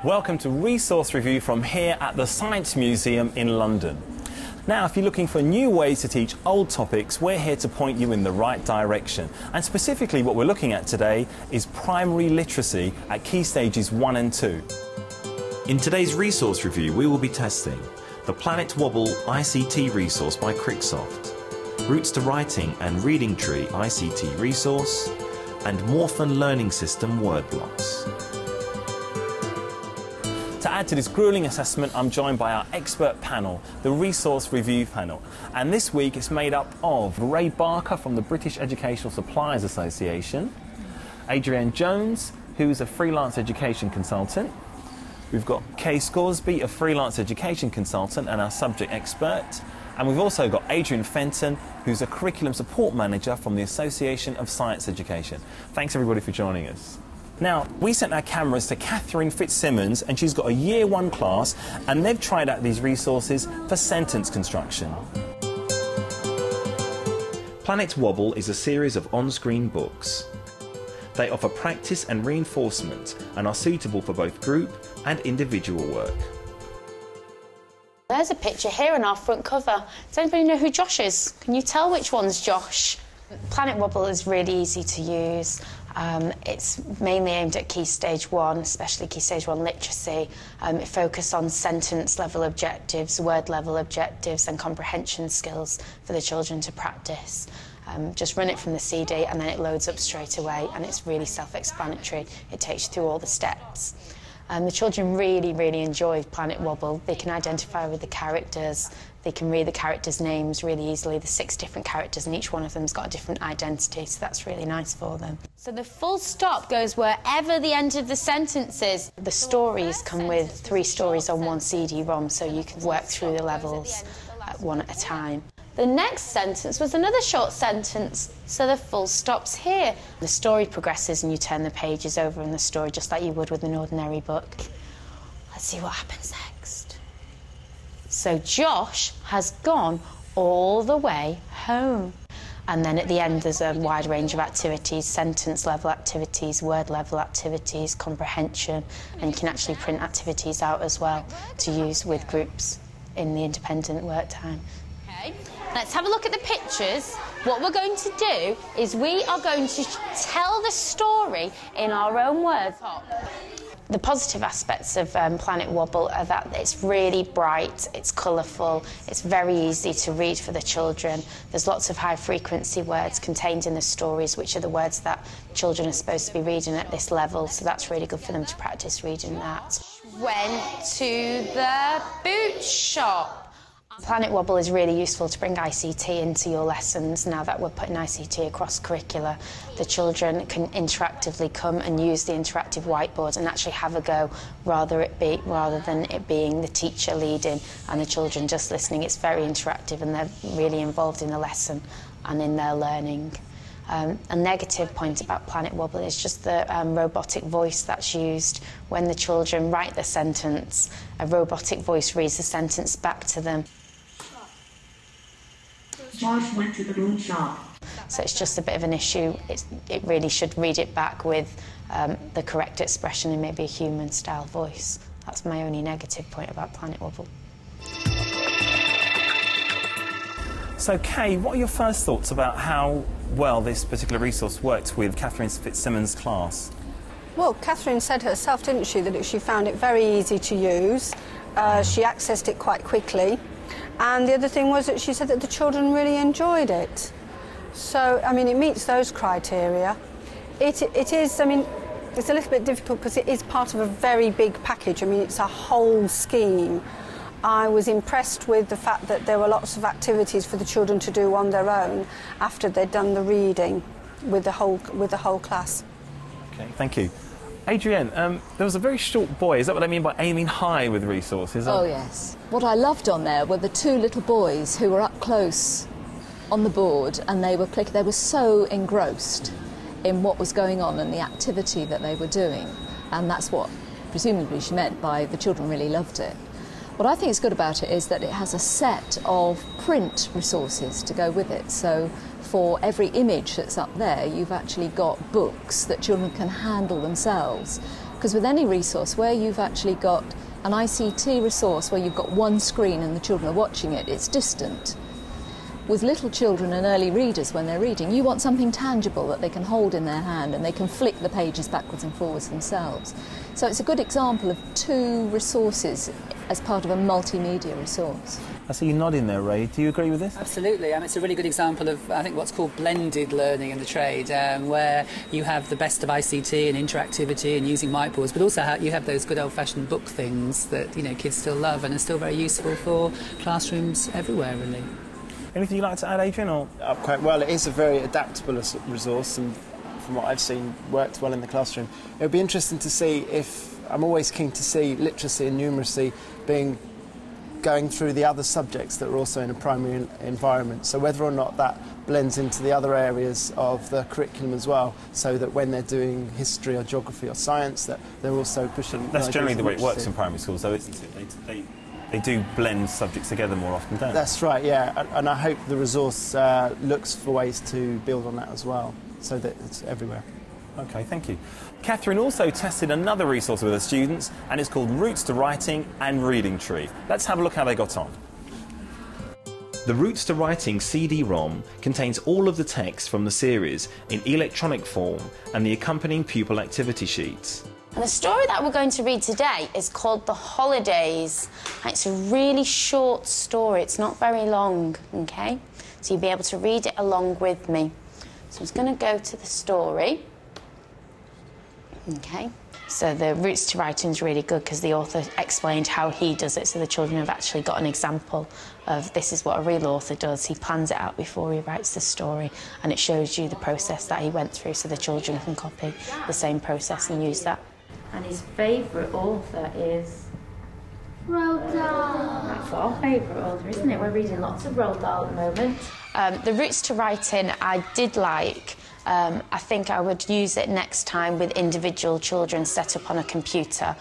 Welcome to Resource Review from here at the Science Museum in London. Now, if you're looking for new ways to teach old topics, we're here to point you in the right direction. And specifically what we're looking at today is primary literacy at Key Stages 1 and 2. In today's Resource Review, we will be testing the Planet Wobble ICT resource by Cricksoft, Roots to Writing and Reading Tree ICT resource, and Morphol Learning System word blocks. To add to this gruelling assessment, I'm joined by our expert panel, the Resource Review panel. And this week it's made up of Ray Barker from the British Educational Suppliers Association, Adrienne Jones, who's a freelance education consultant. We've got Kay Scoresby, a freelance education consultant and our subject expert. And we've also got Adrian Fenton, who's a curriculum support manager from the Association of Science Education. Thanks everybody for joining us. Now, we sent our cameras to Catherine Fitzsimmons, and she's got a Year 1 class, and they've tried out these resources for sentence construction. Planet Wobble is a series of on-screen books. They offer practice and reinforcement and are suitable for both group and individual work. There's a picture here on our front cover. Does anybody know who Josh is? Can you tell which one's Josh? Planet Wobble is really easy to use. It's mainly aimed at Key Stage 1, especially Key Stage 1 literacy. It focuses on sentence level objectives, word level objectives and comprehension skills for the children to practice. Just run it from the CD and then it loads up straight away, and it's really self-explanatory. It takes you through all the steps. The children really enjoy Planet Wobble. They can identify with the characters, they can read the characters' names really easily. There's 6 different characters and each one of them's got a different identity, so that's really nice for them. So the full stop goes wherever the end of the sentence is. The stories come with 3 stories on one CD-ROM, so you can work through the levels one at a time. The next sentence was another short sentence, so the full stop's here. The story progresses and you turn the pages over in the story just like you would with an ordinary book. Let's see what happens next. So Josh has gone all the way home. And then at the end there's a wide range of activities, sentence level activities, word level activities, comprehension, and you can actually print activities out as well to use with groups in the independent work time. Okay. Let's have a look at the pictures. What we're going to do is we are going to tell the story in our own words. The positive aspects of Planet Wobble are that it's really bright, it's colourful, it's very easy to read for the children. There's lots of high-frequency words contained in the stories, which are the words that children are supposed to be reading at this level, so that's really good for them to practice reading that. Went to the boot shop. Planet Wobble is really useful to bring ICT into your lessons now that we're putting ICT across curricula. The children can interactively come and use the interactive whiteboard and actually have a go rather than it being the teacher leading and the children just listening. It's very interactive and they're really involved in the lesson and in their learning. A negative point about Planet Wobble is just the robotic voice that's used. When the children write the sentence, a robotic voice reads the sentence back to them. Josh went to the boot shop. So it's just a bit of an issue. It really should read it back with the correct expression in maybe a human-style voice. That's my only negative point about Planet Wobble. So Kay, what are your first thoughts about how well this particular resource worked with Catherine Fitzsimmons' class? Well, Catherine said herself, didn't she, that she found it very easy to use. She accessed it quite quickly. And the other thing was that she said that the children really enjoyed it. So, I mean, it meets those criteria. It is, I mean, it's a little bit difficult because it is part of a very big package. I mean, it's a whole scheme. I was impressed with the fact that there were lots of activities for the children to do on their own after they'd done the reading with the whole class. Okay, thank you. Adrienne, there was a very short boy. Is that what I mean by aiming high with resources? Oh, yes. What I loved on there were the 2 little boys who were up close on the board and they were clicking. They were so engrossed in what was going on and the activity that they were doing. And that's what, presumably, she meant by the children really loved it. What I think is good about it is that it has a set of print resources to go with it. So for every image that's up there, you've actually got books that children can handle themselves. Because with any resource where you've actually got an ICT resource where you've got one screen and the children are watching it, it's distant. With little children and early readers, when they're reading, you want something tangible that they can hold in their hand and they can flick the pages backwards and forwards themselves. So it's a good example of two resources as part of a multimedia resource. I see you nodding there, Ray. Do you agree with this? Absolutely. It's a really good example of, I think, what's called blended learning in the trade, where you have the best of ICT and interactivity and using whiteboards, but also you have those good old-fashioned book things that, you know, kids still love and are still very useful for classrooms everywhere, really. Anything you'd like to add, Adrian? Or? Quite well. It is a very adaptable resource, and from what I've seen, worked well in the classroom. It would be interesting to see if... I'm always keen to see literacy and numeracy going through the other subjects that are also in a primary environment. So whether or not that blends into the other areas of the curriculum as well, so that when they're doing history or geography or science, that they're also pushing... That's generally the way it works in primary schools, though, isn't it? They do blend subjects together more often, don't they? That's right, yeah. And I hope the resource looks for ways to build on that as well, so that it's everywhere. OK, thank you. Catherine also tested another resource with her students, and it's called Roots to Writing and Reading Tree. Let's have a look how they got on. The Roots to Writing CD-ROM contains all of the text from the series in electronic form and the accompanying pupil activity sheets. And the story that we're going to read today is called The Holidays. It's a really short story. It's not very long, OK? So you'll be able to read it along with me. So I'm just going to go to the story. OK. So the Roots to Writing is really good because the author explained how he does it, so the children have actually got an example of this is what a real author does. He plans it out before he writes the story, and it shows you the process that he went through, so the children can copy the same process and use that. And his favourite author is... Roald Dahl. That's our favourite author, isn't it? We're reading lots of Roald Dahl at the moment. The Roots to Writing I did like. I think I would use it next time with individual children set up on a computer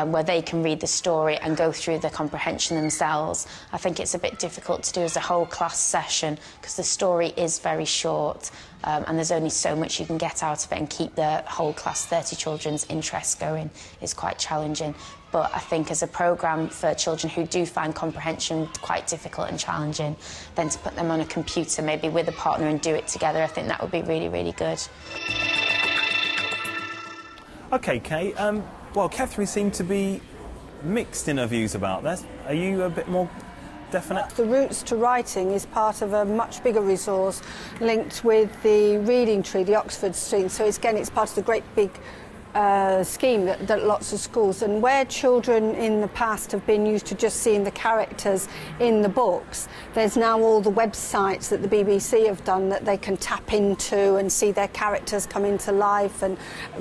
where they can read the story and go through the comprehension themselves. I think it's a bit difficult to do as a whole class session because the story is very short and there's only so much you can get out of it, and keep the whole class, 30 children's interest going is quite challenging. But I think as a programme for children who do find comprehension quite difficult and challenging, then to put them on a computer, maybe with a partner, and do it together, I think that would be really, really good. OK, Kate. Well, Catherine seemed to be mixed in her views about this. Are you a bit more definite? The Roots to Writing is part of a much bigger resource linked with the Reading Tree, the Oxford stream. So it's part of the great big scheme that lots of schools, and where children in the past have been used to just seeing the characters in the books, there's now all the websites that the BBC have done that they can tap into and see their characters come into life and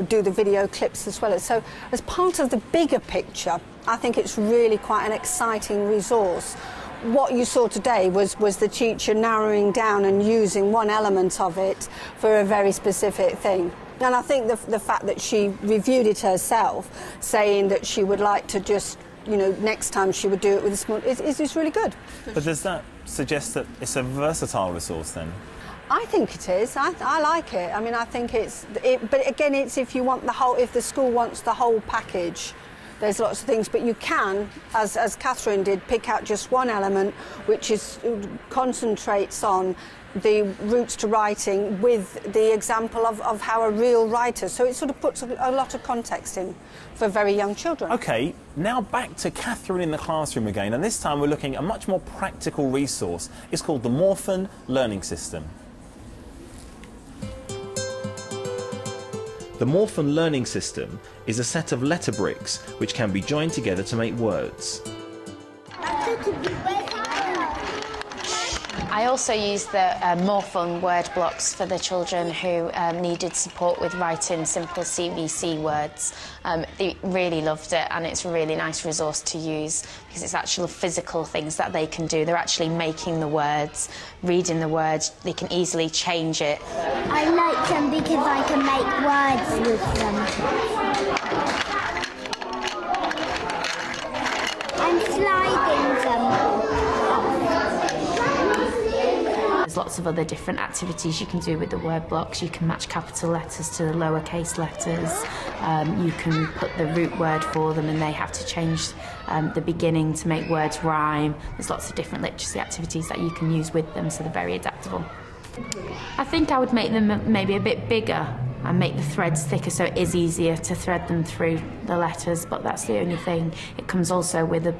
do the video clips as well. So as part of the bigger picture, I think it's really quite an exciting resource. What you saw today was the teacher narrowing down and using one element of it for a very specific thing. And I think the fact that she reviewed it herself, saying that she would like to just, you know, next time she would do it with a small, is really good. But does that suggest that it's a versatile resource then? I think it is. I like it. I mean, I think but again, it's if you want the whole, if the school wants the whole package. There's lots of things, but you can, as Catherine did, pick out just one element which concentrates on the Roots to Writing with the example of how a real writer. So it sort of puts a lot of context in for very young children. OK, now back to Catherine in the classroom again, and this time we're looking at a much more practical resource. It's called the Morphol Learning System. The Morphol Learning System is a set of letter bricks which can be joined together to make words. I also used the Morphol word blocks for the children who needed support with writing simple CVC words. They really loved it, and it's a really nice resource to use because it's actual physical things that they can do. They're actually making the words, reading the words, they can easily change it. I like them because I can make words with them. I'm sliding them. There's lots lots of other different activities you can do with the word blocks. You can match capital letters to the lowercase letters. You can put the root word for them and they have to change the beginning to make words rhyme. There's lots of different literacy activities that you can use with them, so they're very adaptable. I think I would make them maybe a bit bigger and make the threads thicker so it is easier to thread them through the letters, but that's the only thing. It comes also with a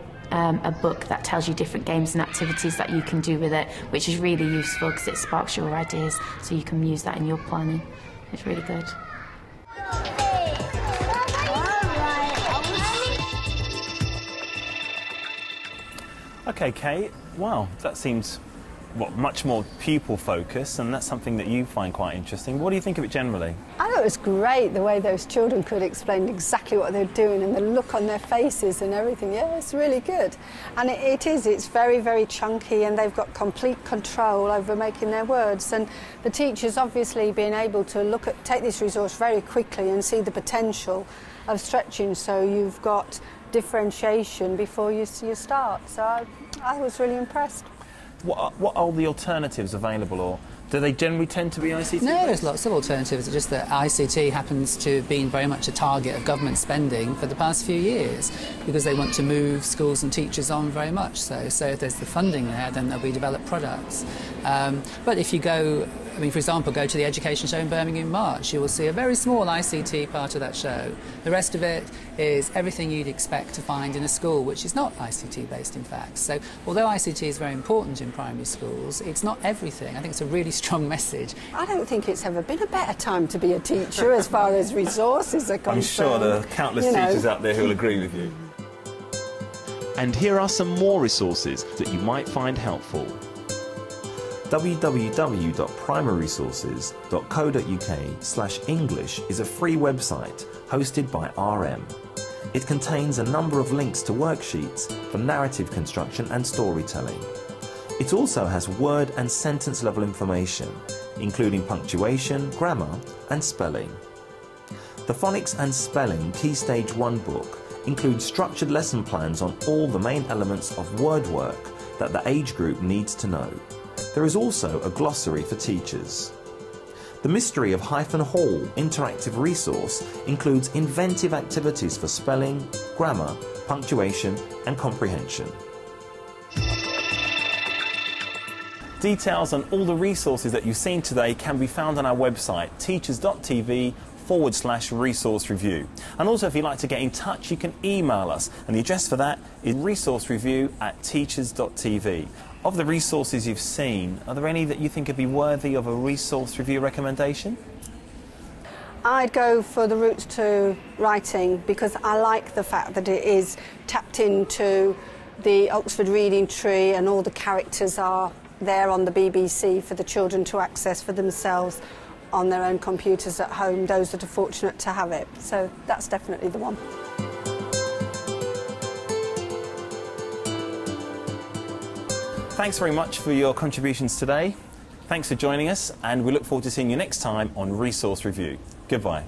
book that tells you different games and activities that you can do with it, which is really useful because it sparks your ideas, so you can use that in your planning. It's really good. Okay, Kate, wow, that seems much more pupil focused, and that's something that you find quite interesting. What do you think of it generally? I thought it was great the way those children could explain exactly what they're doing and the look on their faces and everything. Yeah, it's really good. And it's very, very chunky, and they've got complete control over making their words. And the teachers obviously being able to take this resource very quickly and see the potential of stretching, so you've got differentiation before you start. So I was really impressed. What are the alternatives available, or do they generally tend to be ICT? No, there's lots of alternatives. It's just that ICT happens to have been very much a target of government spending for the past few years, because they want to move schools and teachers on very much so. So if there's the funding there, then there'll be developed products. But if you go, for example, go to the Education Show in Birmingham in March, you will see a very small ICT part of that show. The rest of it is everything you'd expect to find in a school, which is not ICT based, in fact. So although ICT is very important in primary schools, it's not everything. I think it's a really strong message. I don't think it's ever been a better time to be a teacher as far as resources are concerned. I'm sure there are countless teachers out there who will agree with you. And here are some more resources that you might find helpful. www.primaryresources.co.uk/English is a free website hosted by RM. It contains a number of links to worksheets for narrative construction and storytelling. It also has word and sentence level information, including punctuation, grammar and spelling. The Phonics and Spelling Key Stage 1 book includes structured lesson plans on all the main elements of word work that the age group needs to know. There is also a glossary for teachers. The Mystery of Hyphen Hall interactive resource includes inventive activities for spelling, grammar, punctuation and comprehension. Details on all the resources that you've seen today can be found on our website, teachers.tv/resource review. And also, if you'd like to get in touch, you can email us, and the address for that is resourcereview@teachers.tv. Of the resources you've seen, are there any that you think would be worthy of a resource review recommendation? I'd go for the Roots to Writing, because I like the fact that it is tapped into the Oxford Reading Tree, and all the characters are there on the BBC for the children to access for themselves on their own computers at home, those that are fortunate to have it. So that's definitely the one. Thanks very much for your contributions today. Thanks for joining us, and we look forward to seeing you next time on Resource Review. Goodbye.